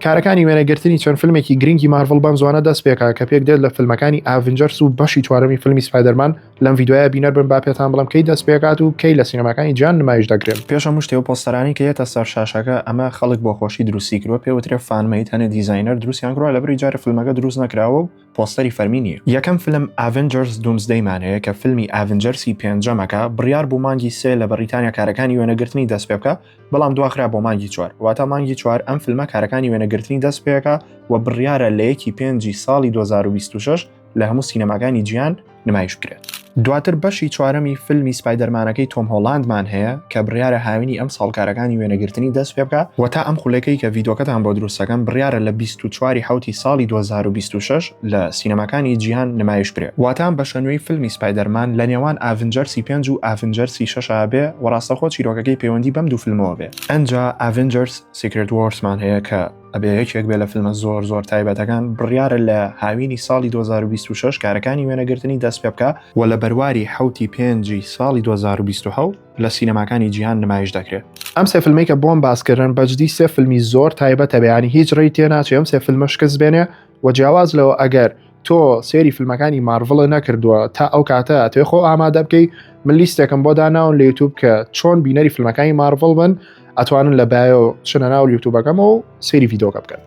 کارەکانی وێنەگرتنی چەند فیلمێکی گرنگی مارڤڵ بەم زوانە دەست پێکا کە پێک دێت لە فیلمەکانی ئاڤنجەرس و بەشی چوارەمی فیلمی سپایدەرمان لەم ڤیدیۆیە بینەر بن با پێتان بڵم کەی دەست پێکات و کەی لە سینەماکانی جیهان نمایش دەکرێن. پێش هەموو شتێ و پۆستەرانی کە هێتە سەر شاشەکە ئەمە خەڵک بۆ خۆشی دروستی کردووە پێوترێ فانمەیت هەنێ دیزاینەر دروستیان کردووە لەبەری جارە فیلمەکە دروست نەکراوە و پۆستەری فەرمی نییە. یەکەم فیلم ئاڤنجەرس دومزدەیمان هەیە کە فیلمی ئاڤنجەرسی پێنجەمەکە بڕیار بوو مانگی 3 لە بەریتانیا کارەکانی وێنەگرتنی دەست پێ بکە بەڵام دواخرا بۆ مانگی 4 واتە مانگی 4 ئەم فیلمە کارەکانی وێنەگرتنی دەست پێکە و بڕیارە لە 1 ساڵی 2026 لە هەموو سینەماکانی جیهان نمایش بکرێت. دواتر بەشی چوارەمی فیلمی سپایدەرمانەکەی تۆم هۆڵاندمان هەیە کە بڕیارە هاوینی ئەم ساڵکارەکانی وێنەگرتنی دەست پێ بکە و تا ئەم خولەکەی کە ڤیدۆکەتان بۆ دروستەکەم بڕیارە لە 24 حوتی ساڵی 2026 لە سینەماکانی جیهان نمایش بکرێت. واتان بە شەنوێی فیلمی سپایدەرمان لە نێوان ئاڤنجەرسی 5 و ئاڤنجەرسی 6 بێ و ڕاستەخۆ چیرۆکەکەی پەیوەندی بەم دوو فیلمەوە بێ. ئەنجا ئاڤنجەرس سیکرێت وارسمان هەیە کە ئەبێ یەکێک بێ لە فیلمە زۆر تایبەتەکان بڕیارە لە هاوینی ساڵی 2026 کارەکانی وێنەگرتنی دەست پێ بکە و لە بەرواری حوتی 5 ساڵی 2027 لە سینەماکانی جیهان نمایش دەکرێت. ئەم سێ فیلمێک کە بۆم باسکردن بەجددی سێ فیلمی زۆر تایبەتە بەیانی هیچ ڕێی تێناچێت ئەم سێ فیلمە شکست بێنێ و جیاواز لەوە ئەگەر تۆ سێری فیلمەکانی مارڤڵ نەکردووە تا ئەو کاتە ئەتوێ خۆ ئامادە بکەی من لیستێکم بۆ داناون لە یوتیوب کە چۆن بینەری فیلمەکانی مارڤڵ بن ئەتوانن لە بایۆ چنە ناو یوتیوبەکەمەوە و سێری ڤیدۆکە بکەن.